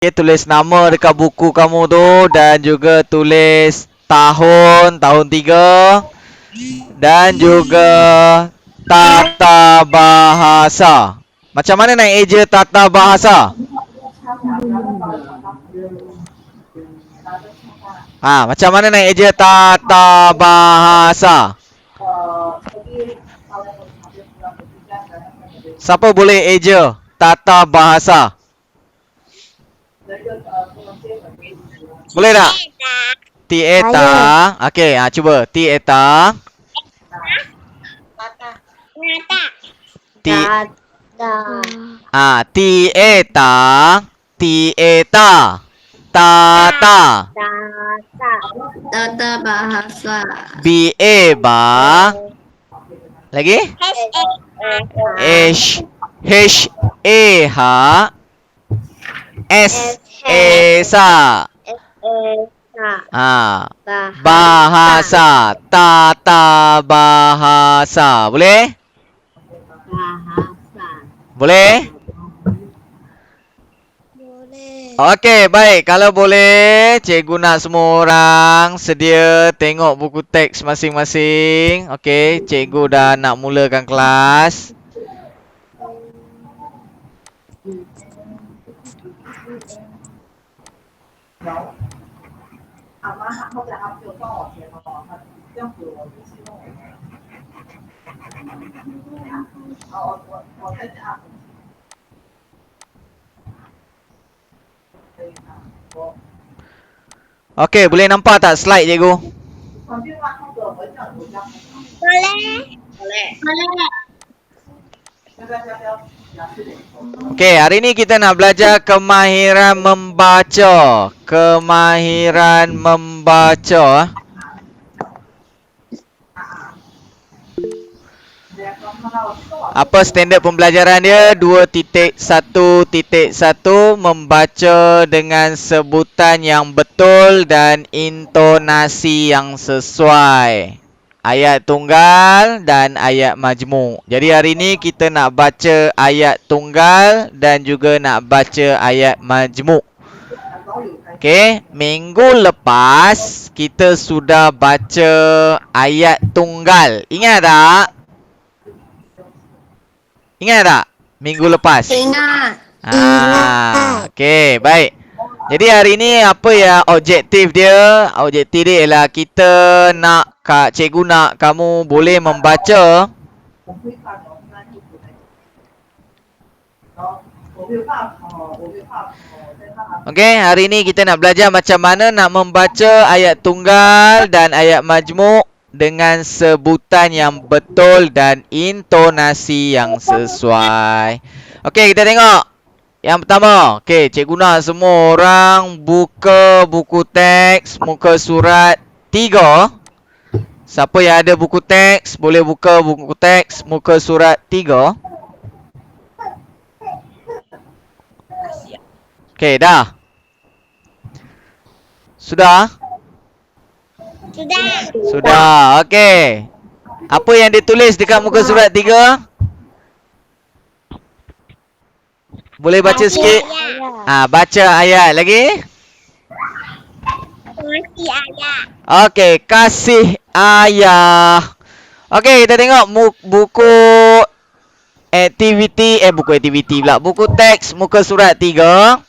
Okay, tulis nama dekat buku kamu tu dan juga tulis tahun 3 dan juga tata bahasa. Macam mana nak eja tata bahasa? Macam mana nak eja tata bahasa? Siapa boleh eja tata bahasa? Boleh tak? Tieta. Okey, cuba. Tieta. Ti tieta. Tieta. Tata. Tata bahasa. Ba. Lagi? H A H S A sa. Bahasa. Tata bahasa. Boleh? Boleh? Okey, baik. Kalau boleh, cikgu nak semua orang sedia tengok buku teks masing-masing. Okey, cikgu dah nak mulakan kelas. Okey, boleh nampak tak slide cikgu? Boleh. Okey, hari ni kita nak belajar kemahiran membaca. Kemahiran membaca. Apa standard pembelajaran dia? 2.1.1 membaca dengan sebutan yang betul dan intonasi yang sesuai. Ayat tunggal dan ayat majmuk. Jadi hari ni kita nak baca ayat tunggal dan juga nak baca ayat majmuk. Okey, minggu lepas kita sudah baca ayat tunggal. Ingat tak? Ingat tak? Minggu lepas. Ingat. Okey, baik. Jadi hari ni apa yang objektif dia? Objektif dia ialah kita nak cikgu nak kamu boleh membaca Okey, hari ni kita nak belajar macam mana nak membaca ayat tunggal dan ayat majmuk dengan sebutan yang betul dan intonasi yang sesuai. Okey, kita tengok. Yang pertama, okey, cikgu nak semua orang buka buku teks muka surat 3. Siapa yang ada buku teks boleh buka buku teks muka surat 3. Okey, dah. Sudah? Sudah. Okey. Apa yang ditulis dekat muka surat 3? Boleh baca sikit? Baca ayat lagi. Kasih ayah. Okey, kasih ayah. Okey, kita tengok buku aktiviti buku aktiviti pula. Buku teks muka surat 3.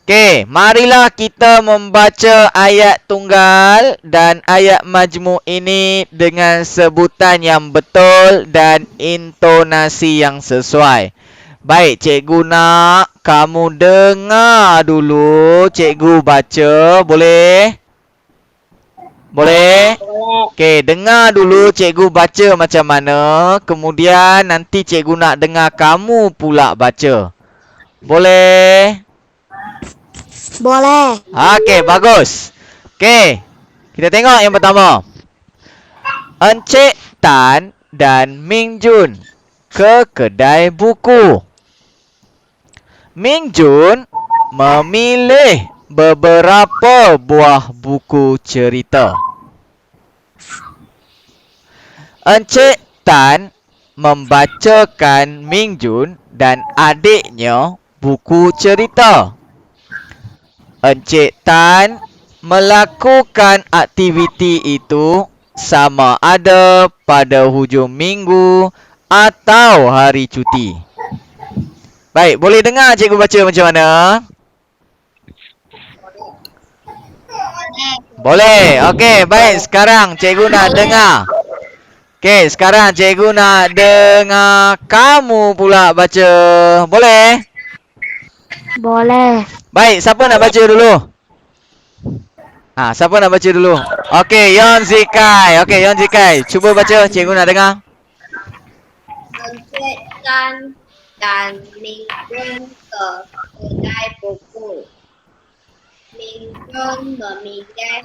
Okey, marilah kita membaca ayat tunggal dan ayat majmuk ini dengan sebutan yang betul dan intonasi yang sesuai. Baik, cikgu nak kamu dengar dulu cikgu baca. Boleh? Boleh? Okey, dengar dulu cikgu baca macam mana. Kemudian nanti cikgu nak dengar kamu pula baca. Boleh? Boleh. Okey, bagus. Okey, kita tengok yang pertama. Encik Tan dan Ming Jun ke kedai buku. Ming Jun memilih beberapa buah buku cerita. Encik Tan membacakan Ming Jun dan adiknya buku cerita. Encik Tan melakukan aktiviti itu sama ada pada hujung minggu atau hari cuti. Baik, boleh dengar cikgu baca macam mana? Boleh. Okey, baik. Sekarang cikgu nak dengar. Okey, sekarang cikgu nak dengar kamu pula baca. Boleh? Boleh. Baik, siapa nak baca dulu? Siapa nak baca dulu? Okey, Yon Zikai. Okey, Yon Zikai. Cuba baca, cikgu nak dengar. Encik Tan dan Min Jun ke kedai buku. Min Jun memilih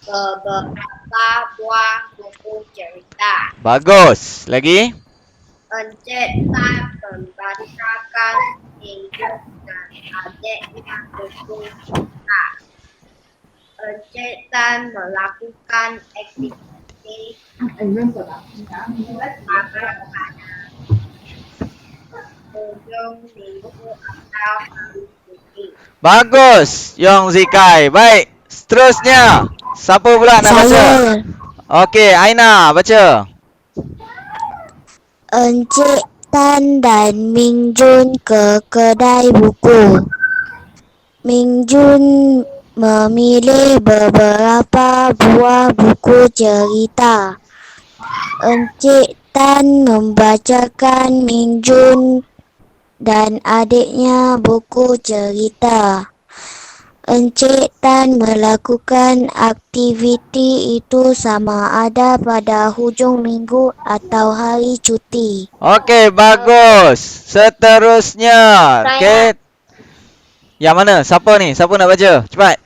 beberapa buah buku cerita. Bagus. Lagi? Encik Tan membacakan Min Jun dan adiknya buku cerita. Encik Tan melakukan aktiviti pada ujung minggu atau hari cuti. Bagus, Yong Zikai. Baik, seterusnya. Siapa pula nak baca? Okey, Aina, baca. Encik Tan dan Ming Jun ke kedai buku. Ming Jun memilih beberapa buah buku cerita. Encik Tan membacakan Ming Jun dan adiknya buku cerita. Encik Tan melakukan aktiviti itu sama ada pada hujung minggu atau hari cuti. Okey, bagus. Seterusnya. Okey. Yang mana? Siapa ni? Siapa nak baca? Cepat.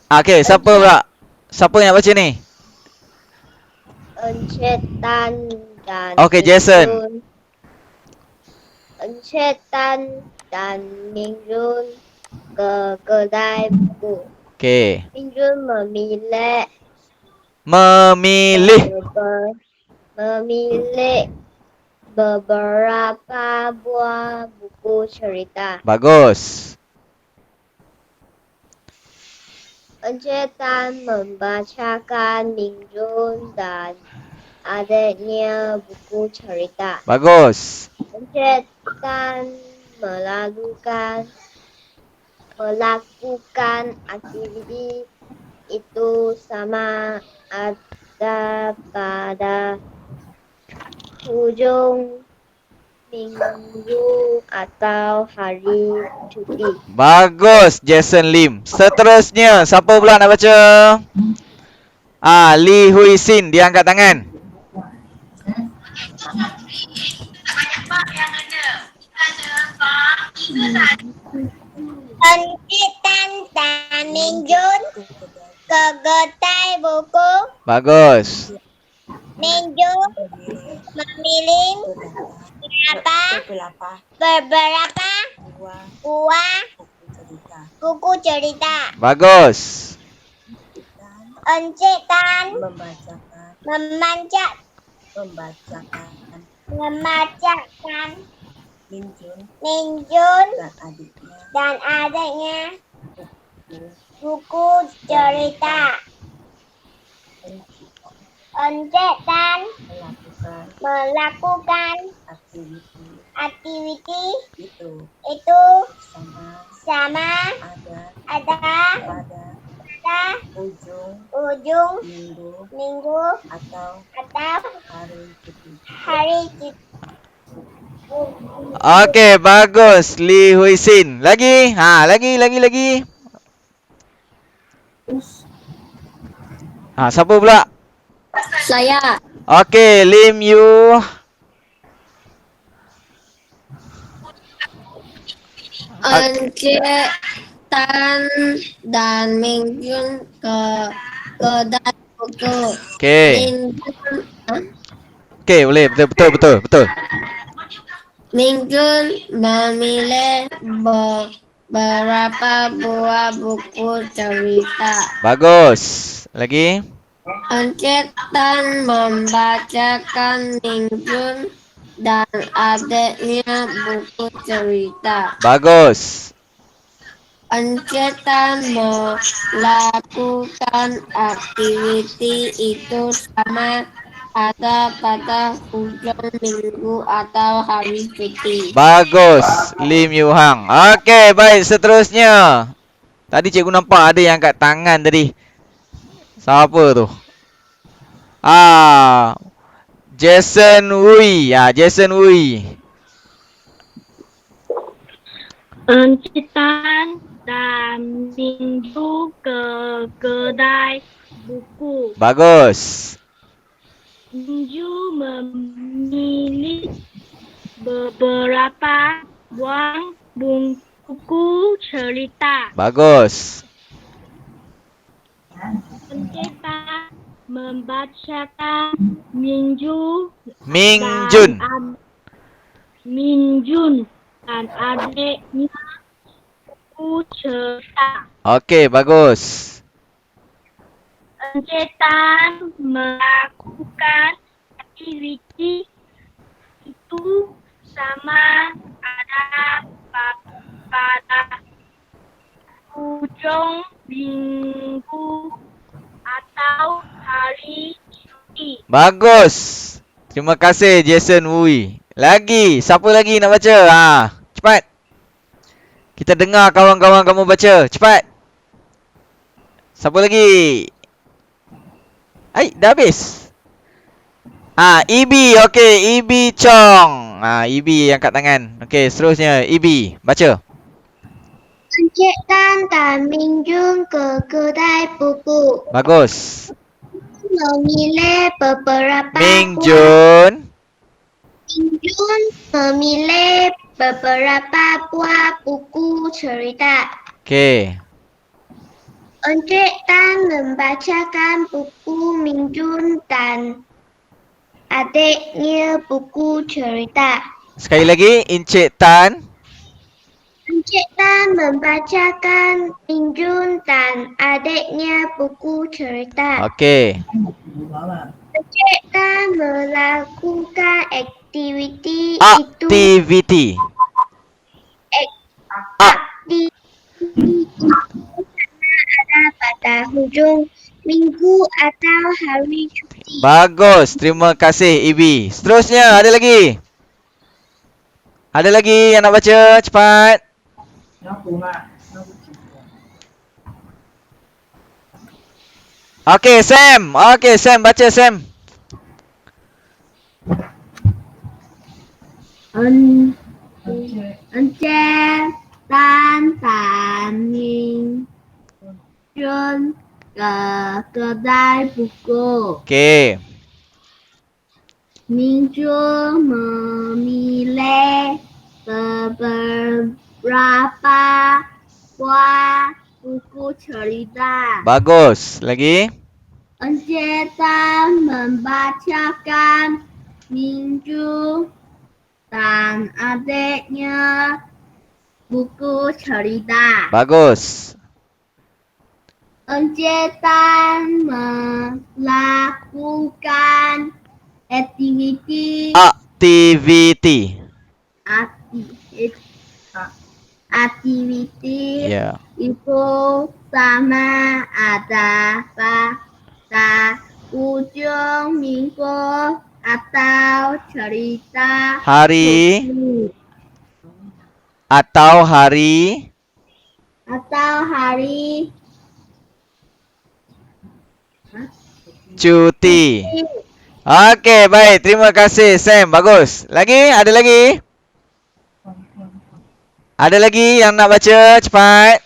Okey, siapa pula? Siapa yang nak baca ni? Encik Tan dan Okey, Jason. Encik Tan dan Min Jun ke kedai buku. Okey. Min Jun memilih beberapa buah buku cerita. Bagus. Encik Tan membacakan Min Jun dan adiknya buku cerita. Bagus. Encik Tan melakukan aktiviti itu sama ada pada hujung minggu atau hari cuti. Bagus, Jason Lim. Seterusnya, siapa pula nak baca? Li Hui Sin, dia angkat tangan. Encik Tan dan Min Jun ke kedai buku. Bagus. Min Jun memilih beberapa buah buku cerita. Bagus. Encik Tan membacakan Min Jun dan adiknya buku cerita. Encik Tan melakukan aktiviti itu sama ada pada ujung minggu atau hari cuti. Okey, bagus. Li Hui Sin. Lagi? Lagi. Siapa pula? Saya. Okey, Lim Yu. Encik Tan dan Min Jun ke kedai buku. Okey. Min Jun, Okey, boleh. Betul. Min Jun memilih beberapa buah buku cerita. Bagus. Lagi? Encik Tan membacakan Min Jun dan adiknya buku cerita. Bagus. Encetan melakukan aktiviti itu sama ada pada ujung minggu atau hari cuti. Bagus. Lim Yu Hang. Okey, baik, seterusnya. Tadi cikgu nampak ada yang angkat tangan tadi. Siapa tu? Ah, Jason Wui. Jason Wui. Encitan dan minggu ke kedai buku. Bagus. Minggu memilih beberapa buah buku cerita. Bagus. Encitan membacakan Minggu Mingjun. Minjun dan adiknya buku cerita. Okey, bagus. Encetan melakukan aktiviti itu sama ada pada ujung minggu atau hari cuti. Bagus. Terima kasih Jason Wui. Lagi, siapa lagi nak baca? Cepat. Kita dengar kawan-kawan kamu baca. Cepat. Siapa lagi? Dah habis. Ibi. Okey, Ibi Chong. Ibi angkat tangan. Okey, seterusnya Ibi, baca. Encetan dan Minjun ke kedai buku. Bagus. Memilih beberapa Mingjun. Minjun memilih beberapa buah buku cerita. Okey. Encetan membacakan buku Minjun dan adiknya buku cerita. Sekali lagi, Encik Tan. Encetan membacakan Minjun dan adiknya buku cerita. Okey. Encetan melakukan aktiviti itu Aktiviti. aktiviti ada pada hujung minggu atau hari cuti. Bagus. Terima kasih Ibi. Seterusnya, ada lagi? Ada lagi yang nak baca? Cepat. Okey, Sam. Okey, Sam, baca Sam. Encetan dan Minjun ke kedai buku. Okey. Minjun memilih beberapa buah buku cerita. Bagus. Lagi? Encetan membacakan Minju dan adiknya buku cerita. Bagus. Encetan melakukan aktiviti Ya. itu sama ada pada ujung minggu atau cerita Hari buku. atau hari Atau hari cuti. Okey, baik. Terima kasih Sam. Bagus. Lagi? Ada lagi? Ada lagi yang nak baca? Cepat.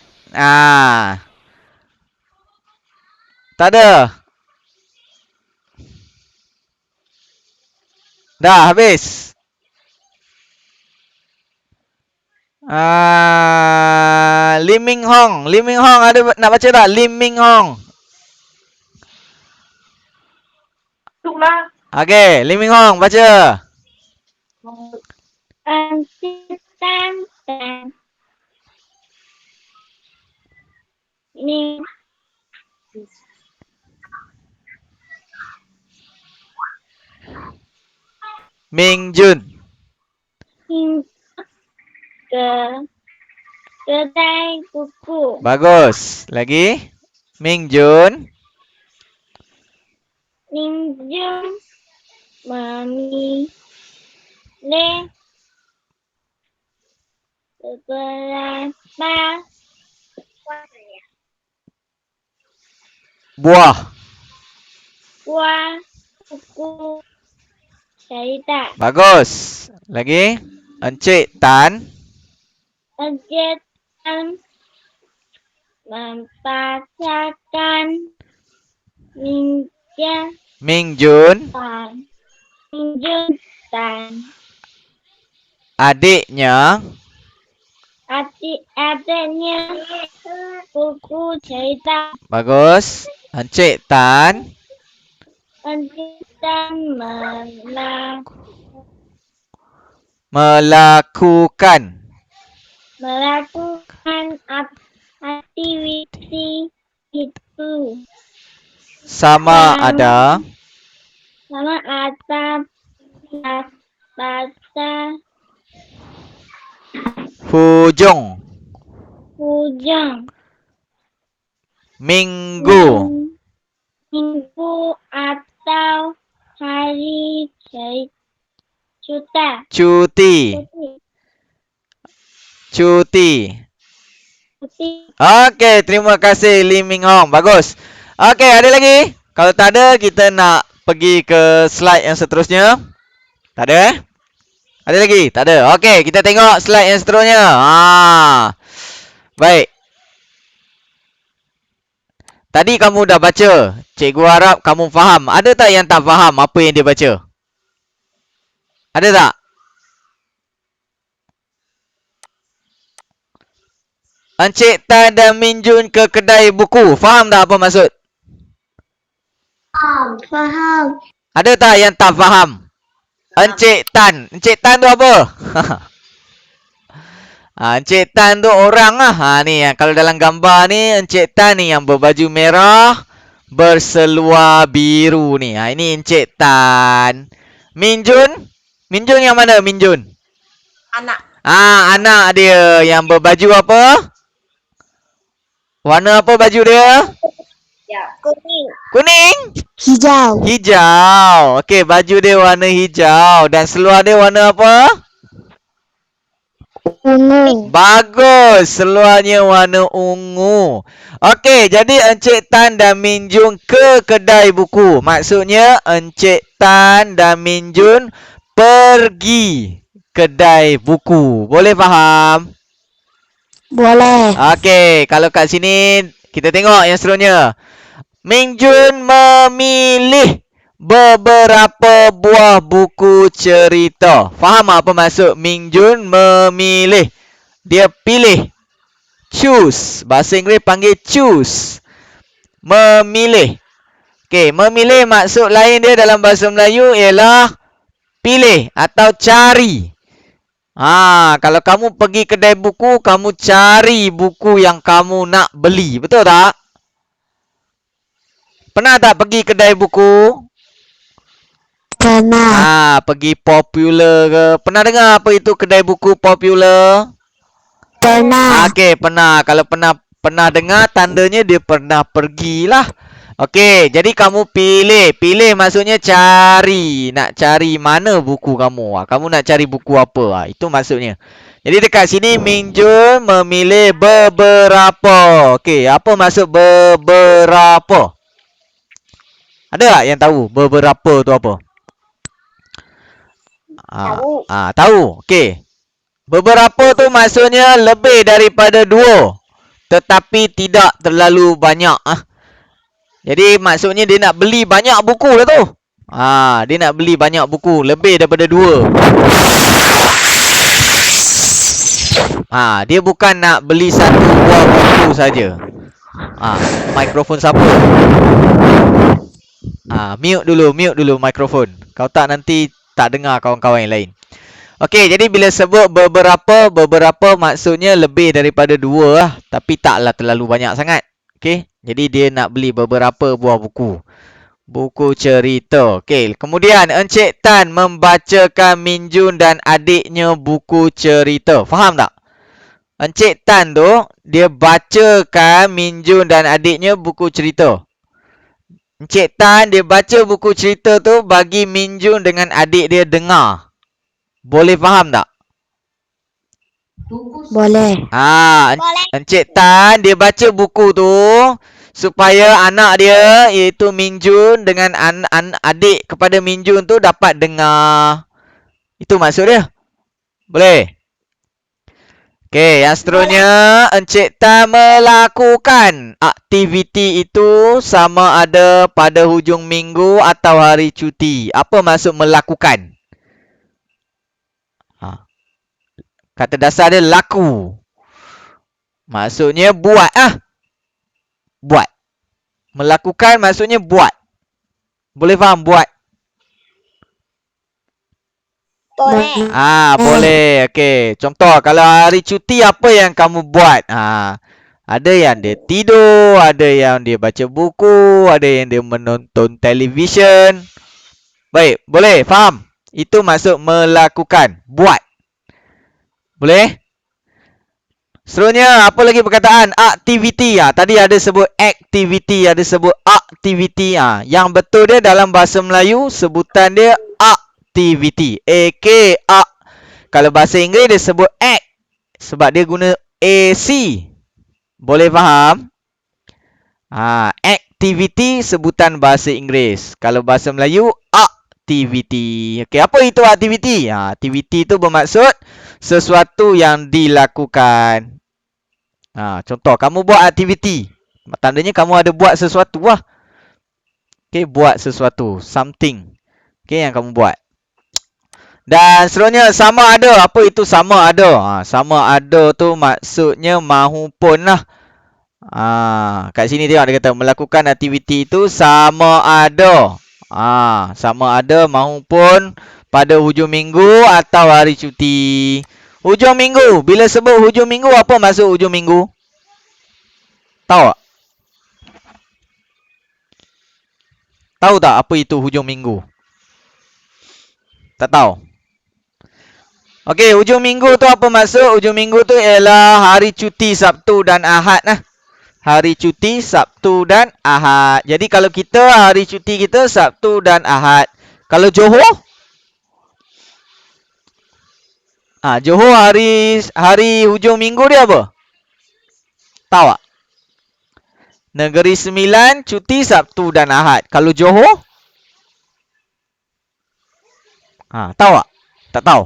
Tak ada. Dah habis. Lim Ming Hong. Lim Ming Hong ada nak baca tak? Lim Ming Hong. Okey, Lim Ming Hong baca. Encetan dan Ming Jun. kedai buku. Bagus. Lagi. Ming Jun. Ming Jun memilih beberapa Buah. buah buku cerita. Bagus. Lagi. Encik Tan. Encik Tan membacakan Minjun Ming Jun. Tan. Minjun Tan. Adiknya. Adik-adiknya buku cerita. Bagus. Encik Tan. Encik Tan Melakukan. melakukan aktiviti itu. Sama ada. Sama ada bahasa Hujung. hujung. Minggu. Minggu atau hari cuti. Cuti. Cuti. Cuti. Okey, terima kasih Lee Ming Hong. Bagus. Okey, ada lagi? Kalau tak ada, kita nak pergi ke slide yang seterusnya. Tak ada eh? Ada lagi? Tak ada. Okey, kita tengok slide yang seterusnya. Baik. Tadi kamu dah baca. Cikgu harap kamu faham. Ada tak yang tak faham apa yang dia baca? Ada tak? Encik Tan dan Min Jun ke kedai buku. Faham tak apa maksud? Faham. Ada tak yang tak faham? Encik Tan. Encik Tan tu apa? Encik Tan tu orang lah. Ni kalau dalam gambar ni Encik Tan ni yang berbaju merah berseluar biru ni. Ini Encik Tan. Min Jun? Min Jun yang mana Min Jun? Anak. Anak dia yang berbaju apa? Warna apa baju dia? Kuning. Kuning? Hijau. Hijau. Okey, baju dia warna hijau dan seluar dia warna apa? Ungu. Bagus, seluarnya warna ungu. Okey, jadi Encik Tan dan Min Jun ke kedai buku. Maksudnya Encik Tan dan Min Jun pergi kedai buku. Boleh faham? Boleh. Okey, kalau kat sini kita tengok yang seterusnya. Min Jun memilih beberapa buah buku cerita. Faham apa maksud Min Jun memilih? Dia pilih. Choose. Bahasa Inggeris panggil choose. Memilih. Okey, memilih maksud lain dia dalam bahasa Melayu ialah pilih atau cari. Kalau kamu pergi kedai buku, kamu cari buku yang kamu nak beli. Betul tak? Pernah tak pergi kedai buku? Pernah. Pergi Popular ke? Pernah dengar apa itu kedai buku Popular? Pernah. Okey, pernah. Kalau pernah dengar, tandanya dia pernah pergilah. Okey, jadi kamu pilih. Pilih maksudnya cari. Nak cari mana buku kamu. Kamu nak cari buku apa? Itu maksudnya. Jadi dekat sini Min Jun memilih beberapa. Okey, apa maksud beberapa? Ada tak yang tahu beberapa tu apa? Tahu. Okey. Beberapa tu maksudnya lebih daripada 2. Tetapi tidak terlalu banyak. Jadi maksudnya dia nak beli banyak buku lah tu. Dia nak beli banyak buku. Lebih daripada 2. Dia bukan nak beli satu buah buku saja. Mikrofon siapa? Mute dulu mikrofon. Kau tak nanti tak dengar kawan-kawan yang lain. Okey, jadi bila sebut beberapa maksudnya lebih daripada 2 lah. Tapi taklah terlalu banyak sangat. Okey, jadi dia nak beli beberapa buah buku. Buku cerita. Okey, kemudian Encik Tan membacakan Min Jun dan adiknya buku cerita. Faham tak? Encik Tan tu, dia bacakan Min Jun dan adiknya buku cerita. Encik Tan, dia baca buku cerita tu bagi Min Jun dengan adik dia dengar. Boleh faham tak? Boleh. Boleh. Encik Tan, dia baca buku tu supaya anak dia, iaitu Min Jun dengan adik kepada Min Jun tu dapat dengar. Itu maksud dia. Boleh? Okey, yang seterusnya, Encik Tan melakukan aktiviti itu sama ada pada hujung minggu atau hari cuti. Apa maksud melakukan? Kata dasar dia laku. Maksudnya buat Buat. Melakukan maksudnya buat. Boleh faham buat? Boleh. Boleh. Okey. Contoh, kalau hari cuti apa yang kamu buat? Ada yang dia tidur, ada yang dia baca buku, ada yang dia menonton televisyen. Baik, boleh faham? Itu maksud melakukan, buat. Boleh? Seterusnya, apa lagi perkataan? Aktiviti. Tadi ada sebut aktiviti, ada sebut aktiviti. Yang betul dia dalam bahasa Melayu, sebutan dia aktiviti. A-K-A. Kalau bahasa Inggeris dia sebut act. Sebab dia guna AC. Boleh faham? Aktiviti sebutan bahasa Inggeris. Kalau bahasa Melayu, aktiviti. Okey, apa itu aktiviti? Aktiviti itu bermaksud sesuatu yang dilakukan. Contoh, kamu buat aktiviti. Tandanya kamu ada buat sesuatu lah. Okey, buat sesuatu. Something. Okey, yang kamu buat. Dan seterusnya, sama ada. Apa itu sama ada? Sama ada tu maksudnya mahupun lah. Kat sini tengok dia kata melakukan aktiviti itu sama ada. Sama ada mahupun pada hujung minggu atau hari cuti. Hujung minggu. Bila sebut hujung minggu, apa maksud hujung minggu? Tahu tak? Tahu tak apa itu hujung minggu? Tak tahu? Okey, hujung minggu tu apa maksud? Hujung minggu tu ialah hari cuti Sabtu dan Ahad lah. Hari cuti Sabtu dan Ahad. Jadi kalau kita, hari cuti kita Sabtu dan Ahad. Kalau Johor? Johor hari hujung minggu dia apa? Tahu tak? Negeri Sembilan cuti Sabtu dan Ahad. Kalau Johor? Tahu tak? Tak tahu?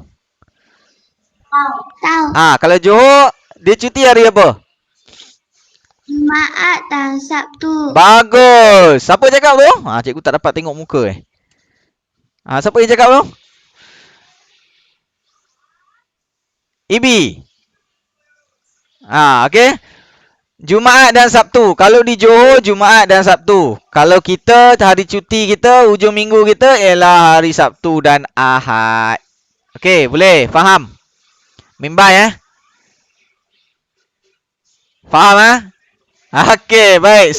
Tahu. Kalau Johor, dia cuti hari apa? Jumaat dan Sabtu. Bagus. Siapa cakap tu? Cikgu tak dapat tengok muka siapa yang cakap tu? Ibi. Okey. Jumaat dan Sabtu. Kalau di Johor, Jumaat dan Sabtu. Kalau kita, hari cuti kita, hujung minggu kita ialah hari Sabtu dan Ahad. Okey, boleh? Faham? Mimbai Faham Okey, baik.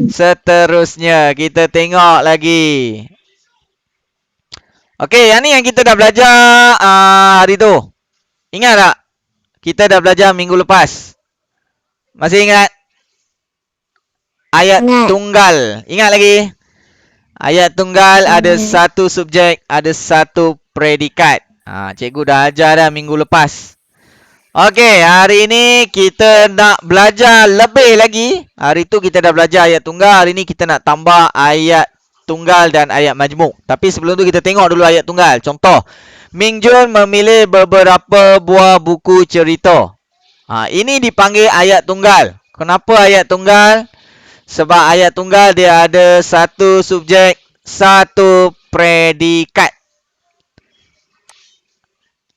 Seterusnya kita tengok lagi. Okey, yang ni yang kita dah belajar hari tu. Ingat tak? Kita dah belajar minggu lepas. Masih ingat? Ayat tunggal. Ingat lagi? Ayat tunggal ada satu subjek, ada satu predikat. Cikgu dah ajar dah minggu lepas. Okey, hari ini kita nak belajar lebih lagi. Hari tu kita dah belajar ayat tunggal. Hari ini kita nak tambah ayat tunggal dan ayat majmuk. Tapi sebelum tu kita tengok dulu ayat tunggal. Contoh, Min Jun memilih beberapa buah buku cerita. Ini dipanggil ayat tunggal. Kenapa ayat tunggal? Sebab ayat tunggal dia ada satu subjek, satu predikat.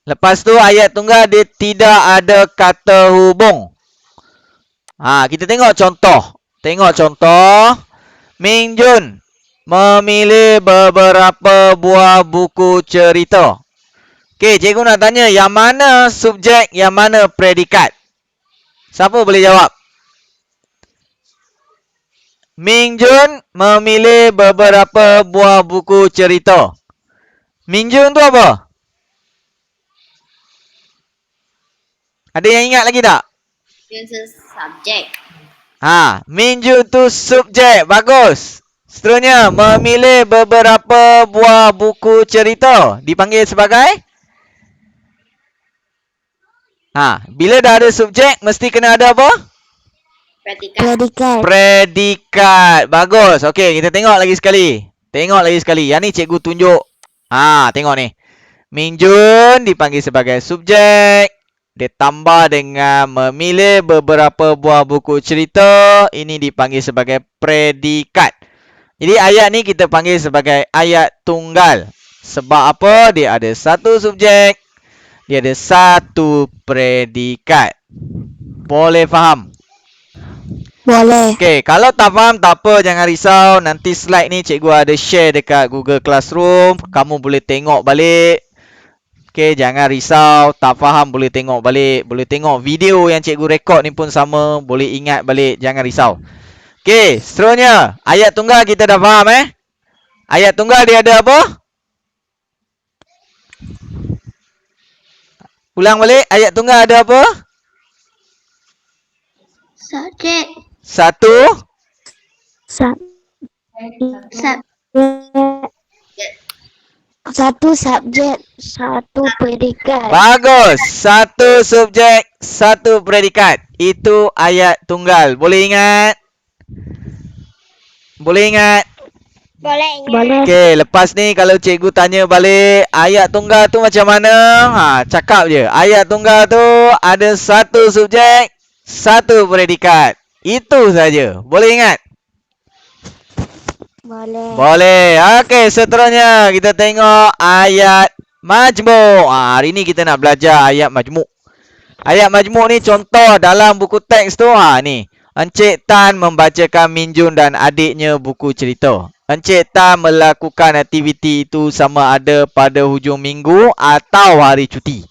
Lepas tu ayat tunggal dia tidak ada kata hubung. Kita tengok contoh. Min Jun memilih beberapa buah buku cerita. Okey, cikgu nak tanya yang mana subjek, yang mana predikat? Siapa boleh jawab? Min Jun memilih beberapa buah buku cerita. Min Jun tu apa? Ada yang ingat lagi tak? 就是 subject. Min Jun tu subjek. Bagus. Seterusnya, memilih beberapa buah buku cerita dipanggil sebagai? Bila dah ada subjek, mesti kena ada apa? Predikat. Predikat. Predikat. Bagus. Okey, kita tengok lagi sekali. Yang ni cikgu tunjuk. Tengok ni. Min Jun dipanggil sebagai subjek. Dia tambah dengan memilih beberapa buah buku cerita. Ini dipanggil sebagai predikat. Jadi ayat ni kita panggil sebagai ayat tunggal. Sebab apa? Dia ada satu subjek. Dia ada satu predikat. Boleh faham? Boleh. Okey, kalau tak faham tak apa, jangan risau. Nanti slide ni cikgu ada share dekat Google Classroom. Kamu boleh tengok balik. Okey, jangan risau. Tak faham boleh tengok balik. Boleh tengok video yang cikgu rekod ni pun sama. Boleh ingat balik. Jangan risau. Okey, seterusnya. Ayat tunggal kita dah faham Ayat tunggal dia ada apa? Ulang balik. Ayat tunggal ada apa? Subject. Satu. Satu subjek, satu predikat. Bagus. Satu subjek, satu predikat. Itu ayat tunggal. Boleh ingat? Boleh ingat? Boleh ingat. Boleh. Okey, lepas ni kalau cikgu tanya balik, ayat tunggal tu macam mana? Cakap je. Ayat tunggal tu ada satu subjek, satu predikat. Itu saja. Boleh ingat? Boleh. Boleh. Okey, seterusnya kita tengok ayat majmuk. Hari ni kita nak belajar ayat majmuk. Ayat majmuk ni contoh dalam buku teks tu. Ni. Encik Tan membacakan Min Jun dan adiknya buku cerita. Encik Tan melakukan aktiviti itu sama ada pada hujung minggu atau hari cuti.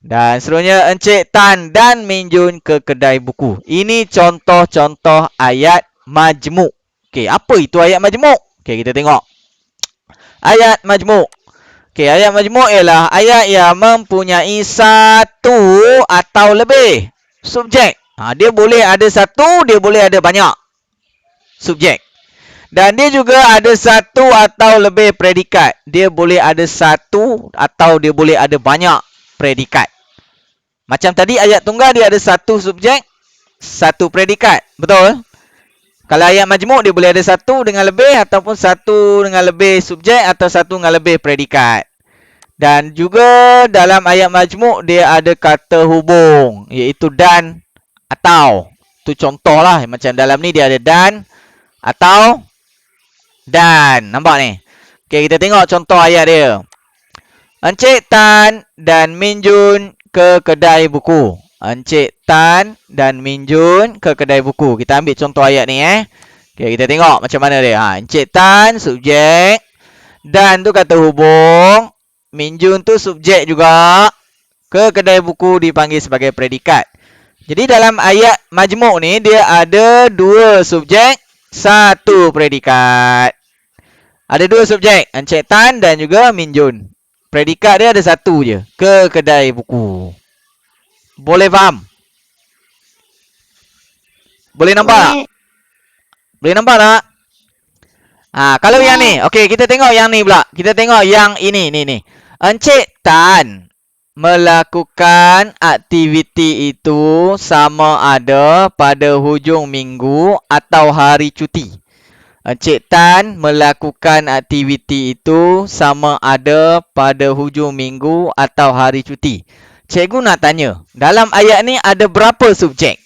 Dan seterusnya Encik Tan dan Min Jun ke kedai buku. Ini contoh-contoh ayat majmuk. Okey, apa itu ayat majmuk? Okey, kita tengok. Ayat majmuk. Okey, ayat majmuk ialah ayat yang mempunyai satu atau lebih subjek. Dia boleh ada satu, dia boleh ada banyak subjek. Dan dia juga ada satu atau lebih predikat. Dia boleh ada satu atau dia boleh ada banyak predikat. Macam tadi ayat tunggal dia ada satu subjek, satu predikat. Betul? Kalau ayat majmuk dia boleh ada satu dengan lebih ataupun satu dengan lebih subjek atau satu dengan lebih predikat. Dan juga dalam ayat majmuk dia ada kata hubung iaitu dan atau. Itu contohlah macam dalam ni dia ada dan atau dan. Nampak ni? Okey, kita tengok contoh ayat dia. Encik Tan dan Min Jun ke kedai buku. Encik Tan dan Min Jun ke kedai buku. Kita ambil contoh ayat ni Okay, kita tengok macam mana dia. Encik Tan subjek, dan tu kata hubung, Min Jun tu subjek juga. Ke kedai buku dipanggil sebagai predikat. Jadi dalam ayat majmuk ni dia ada dua subjek, satu predikat. Ada dua subjek, Encik Tan dan juga Min Jun. Predikat dia ada satu je, ke kedai buku. Boleh faham? Boleh nampak tak? Boleh nampak tak? Kalau yang ni. Okey, kita tengok yang ni pula. Kita tengok yang ini. Ni. Encik Tan melakukan aktiviti itu sama ada pada hujung minggu atau hari cuti. Encik Tan melakukan aktiviti itu sama ada pada hujung minggu atau hari cuti. Cikgu nak tanya, dalam ayat ni ada berapa subjek?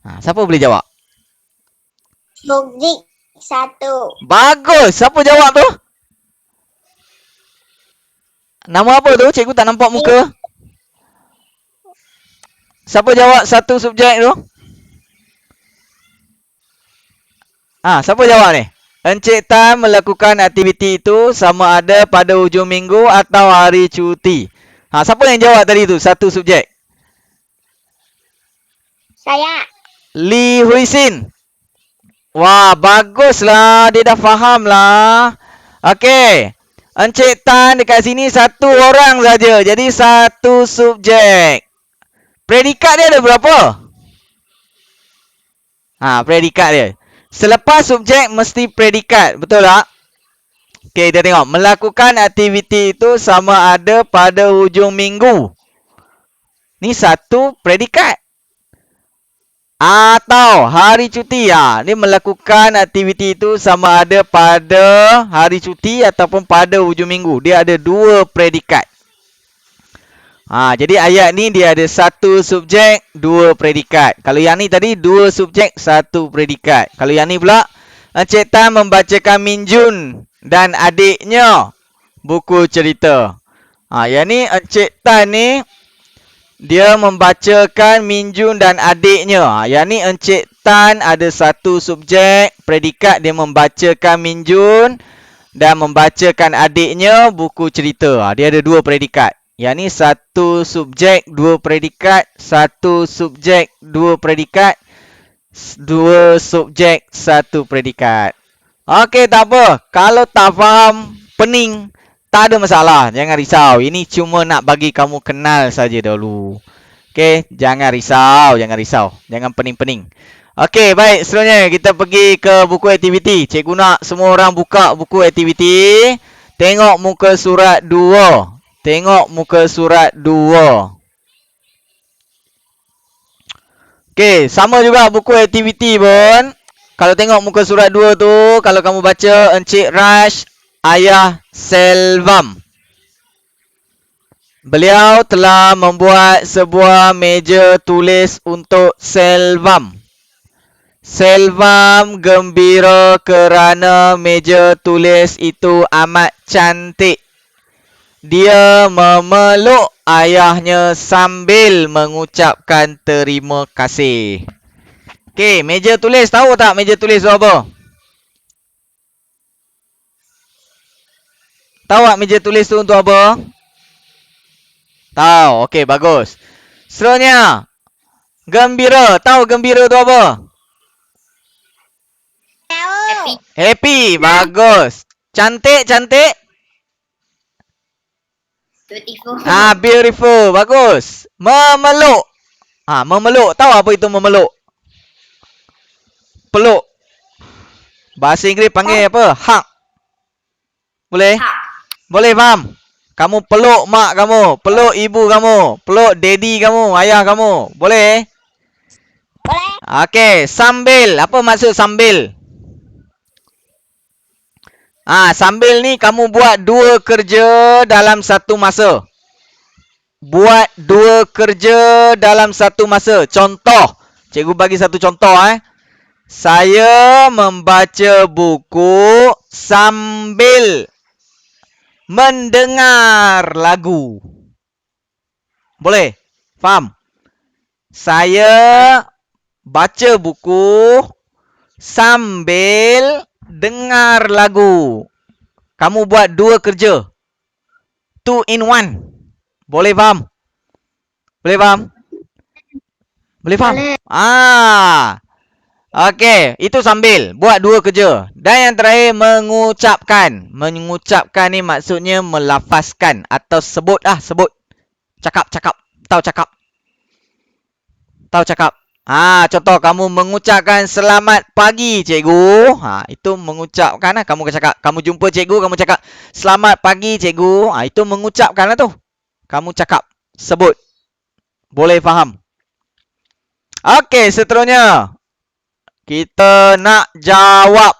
Siapa boleh jawab? Subjek satu. Bagus. Siapa jawab tu? Nama apa tu? Cikgu tak nampak muka. Siapa jawab satu subjek tu? Siapa jawab ni? Encik Tan melakukan aktiviti itu sama ada pada hujung minggu atau hari cuti. Siapa yang jawab tadi tu? Satu subjek. Saya. Li Huisin. Wah, baguslah. Dia dah faham lah. Okey. Encik Tan dekat sini satu orang saja. Jadi satu subjek. Predikat dia ada berapa? Predikat dia. Selepas subjek mesti predikat. Betul tak? Okey, kita tengok. Melakukan aktiviti itu sama ada pada hujung minggu. Ni satu predikat. Atau hari cuti. Ni melakukan aktiviti itu sama ada pada hari cuti ataupun pada hujung minggu. Dia ada dua predikat. Jadi ayat ni dia ada satu subjek, dua predikat. Kalau yang ni tadi dua subjek, satu predikat. Kalau yang ni pula, Encik Tan membacakan Min Jun dan adiknya buku cerita. Yang ni Encik Tan ni dia membacakan Min Jun dan adiknya. Yang ni Encik Tan ada satu subjek, predikat dia membacakan Min Jun dan membacakan adiknya buku cerita. Dia ada dua predikat. Yang ni satu subjek, dua predikat, satu subjek, dua predikat, dua subjek, satu predikat. Okey, tak apa. Kalau tak faham, pening, tak ada masalah. Jangan risau. Ini cuma nak bagi kamu kenal saja dulu. Okey, jangan risau, jangan risau. Jangan pening-pening. Okey, baik. Seterusnya kita pergi ke buku aktiviti. Cikgu nak semua orang buka buku aktiviti. Tengok muka surat 2. Tengok muka surat 2. Okey, sama juga buku aktiviti pun. Kalau tengok muka surat 2 tu, kalau kamu baca Encik Rash, Ayah Selvam. Beliau telah membuat sebuah meja tulis untuk Selvam. Selvam gembira kerana meja tulis itu amat cantik. Dia memeluk ayahnya sambil mengucapkan terima kasih. Okey, meja tulis. Tahu tak meja tulis tu apa? Tahu tak meja tulis tu untuk apa? Tahu. Okey, bagus. Seterusnya, gembira. Tahu gembira tu apa? Tahu. Happy. Bagus. Cantik, cantik. Beautiful. Beautiful. Bagus. Memeluk. Memeluk. Tahu apa itu memeluk? Peluk. Bahasa Inggeris panggil apa? Hug. Boleh? Boleh faham? Kamu peluk mak kamu, peluk ibu kamu, peluk daddy kamu, ayah kamu. Boleh? Boleh. Okey, sambil. Apa maksud sambil? Sambil ni kamu buat dua kerja dalam satu masa. Buat dua kerja dalam satu masa. Contoh. Cikgu bagi satu contoh. Saya membaca buku sambil mendengar lagu. Boleh? Faham? Saya baca buku sambil dengar lagu. Kamu buat dua kerja. 2 in 1. Boleh faham? Boleh faham? Boleh faham? Okey, itu sambil buat dua kerja. Dan yang terakhir mengucapkan. Mengucapkan ni maksudnya melafazkan atau sebut sebut. Cakap. Tahu cakap. Contoh kamu mengucapkan selamat pagi cikgu. Itu mengucapkan kamu cakap. Kamu jumpa cikgu, kamu cakap selamat pagi cikgu. Itu mengucapkan tu. Kamu cakap, sebut. Boleh faham? Okey, seterusnya. Kita nak jawab.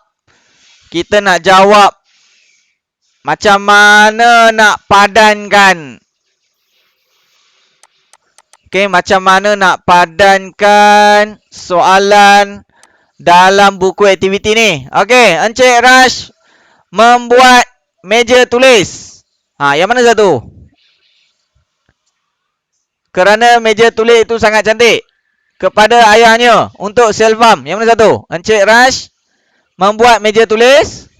Macam mana nak padankan. Okey, macam mana nak padankan soalan dalam buku aktiviti ni. Okey, Encik Rash membuat meja tulis. Yang mana satu? Kerana meja tulis itu sangat cantik. Kepada ayahnya untuk Selvam. Yang mana satu? Encik Rash membuat meja tulis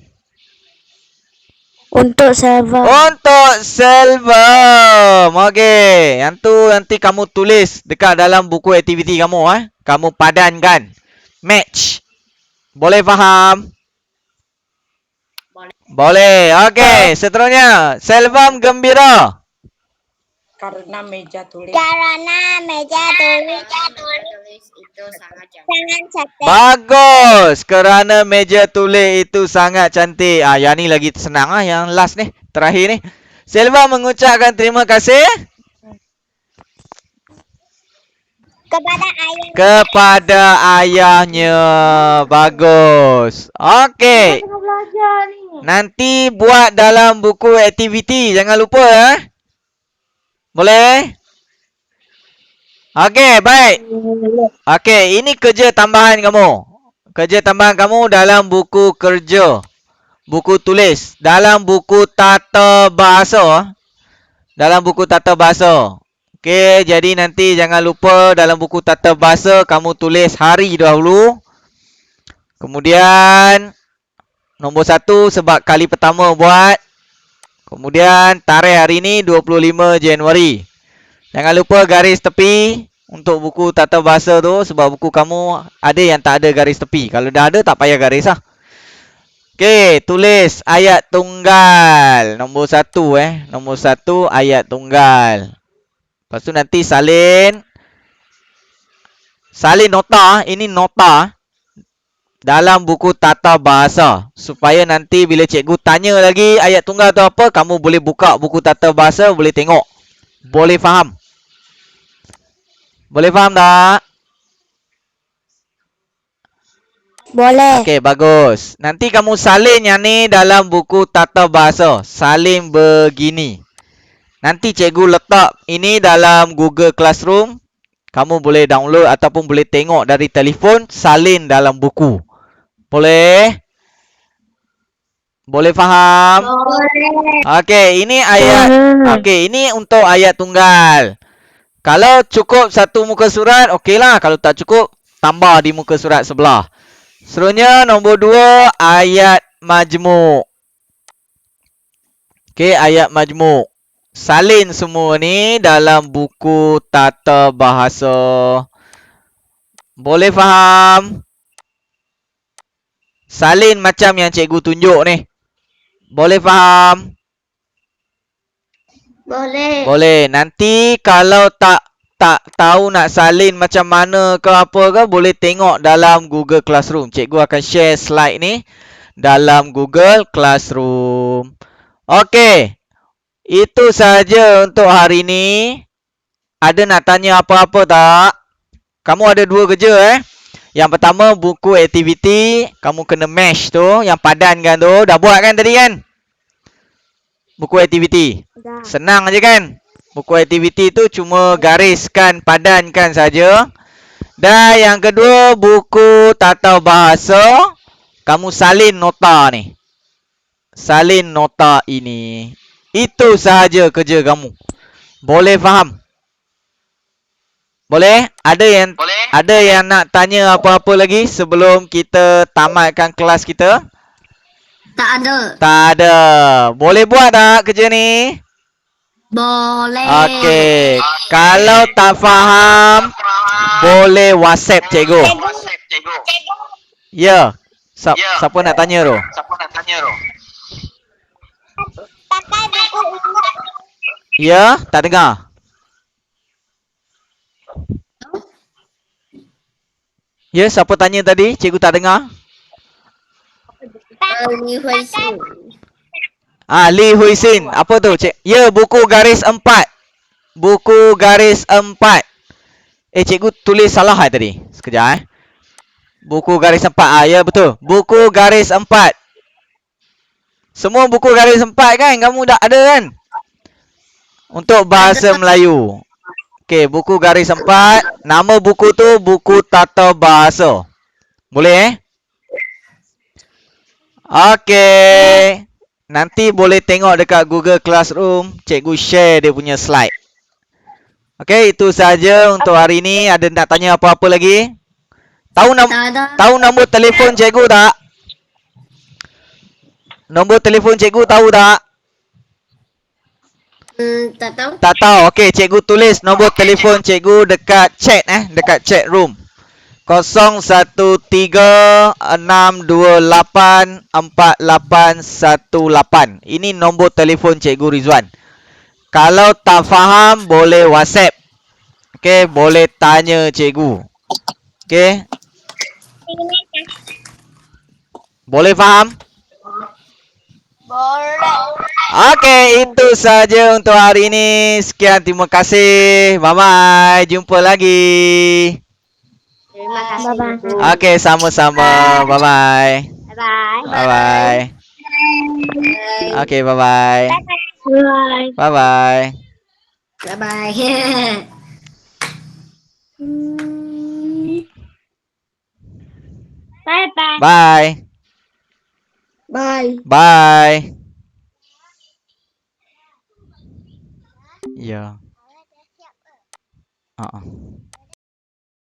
Untuk Selvam. untuk Selvam. Okey, yang tu nanti kamu tulis dekat dalam buku aktiviti kamu. Kamu padankan. Match. Boleh faham? Boleh. Okey, seterusnya. Selvam gembira Karena meja tulis. Karena meja tulis Sangat cantik. Bagus. Kerana meja tulis itu sangat cantik. Yang ni lagi senang yang last ni, terakhir ni. Selva mengucapkan terima kasih Kepada ayah. kepada ayahnya. Bagus. Okey. Tengah belajar ni. Nanti buat dalam buku aktiviti. Jangan lupa Boleh? Okey, baik. Okey, ini kerja tambahan kamu. Kerja tambahan kamu dalam buku kerja. Buku tulis. Dalam buku tata bahasa. Dalam buku tata bahasa. Okey, jadi nanti jangan lupa dalam buku tata bahasa kamu tulis hari dahulu. Kemudian nombor 1 sebab kali pertama buat. Kemudian tarikh hari ni 25 Januari. Jangan lupa garis tepi untuk buku tata bahasa tu sebab buku kamu ada yang tak ada garis tepi. Kalau dah ada tak payah garis lah. Okey, tulis ayat tunggal. Nombor 1 Nombor 1 ayat tunggal. Lepas tu nanti salin nota. Ini nota dalam buku tata bahasa. Supaya nanti bila cikgu tanya lagi ayat tunggal tu apa, kamu boleh buka buku tata bahasa, boleh tengok. Boleh faham? Boleh faham tak? Boleh. Okey, bagus. Nanti kamu salin yang ni dalam buku tata bahasa. Salin begini. Nanti cikgu letak ini dalam Google Classroom. Kamu boleh download ataupun boleh tengok dari telefon. Salin dalam buku. Boleh? Boleh faham? Boleh. Okey, ini ayat. Okey, ini untuk ayat tunggal. Kalau cukup satu muka surat, okeylah. Kalau tak cukup, tambah di muka surat sebelah. Seterusnya, nombor 2, ayat majmuk. Okey, ayat majmuk. Salin semua ni dalam buku tata bahasa. Boleh faham? Salin macam yang cikgu tunjuk ni. Boleh faham? Boleh. Boleh. Nanti kalau tak tahu nak salin macam mana ke apa ke, boleh tengok dalam Google Classroom. Cikgu akan share slide ni dalam Google Classroom. Okey. Itu saja untuk hari ni. Ada nak tanya apa-apa tak? Kamu ada 2 kerja Yang pertama buku aktiviti, kamu kena match tu, yang padan kan tu. Dah buat kan tadi kan? Buku aktiviti. Dah. Senang aja kan? Buku aktiviti tu cuma gariskan, padankan saja. Dan yang kedua buku tata bahasa, kamu salin nota ni. Salin nota ini. Itu sahaja kerja kamu. Boleh faham? Boleh? Ada yang nak tanya apa-apa lagi sebelum kita tamatkan kelas kita? Tak ada. Tak ada. Boleh buat tak kerja ni? Boleh. Okey. Kalau tak faham, boleh WhatsApp cikgu. Ya. Siapa nak tanya tu? Pakai buku ini. Ya, tak dengar. Ya, siapa tanya tadi? Cikgu tak dengar. Li Hui Sin. Apa tu, cik? Ya, buku garis 4. Buku garis 4. Cikgu tulis salah tadi. Sekejap Buku garis 4. Ya, betul. Buku garis 4. Semua buku garis 4 kan? Kamu dah ada kan? Untuk bahasa Melayu. Okey, buku garis 4. Nama buku tu buku tata bahasa. Boleh Okey. Nanti boleh tengok dekat Google Classroom. Cikgu share dia punya slide. Okey, itu saja untuk hari ni. Ada nak tanya apa-apa lagi? Tahu nombor telefon cikgu tak? Nombor telefon cikgu tahu tak? Tak tahu. Tak tahu. Okey, cikgu tulis nombor telefon cikgu dekat chat dekat chat room. 0136284818. Ini nombor telefon cikgu Rizwan. Kalau tak faham boleh WhatsApp. Okey, boleh tanya cikgu. Okey. Terima kasih. Boleh faham? Boleh. Okey, itu saja untuk hari ini. Sekian, terima kasih. Bye bye. Jumpa lagi. Terima kasih. Bye-bye. Okey, sama-sama. Bye bye. Bye. Bye bye. Okey, bye bye. Bye. Bye bye. Bye bye. Bye bye. Bye. Bye. Bye. Ya.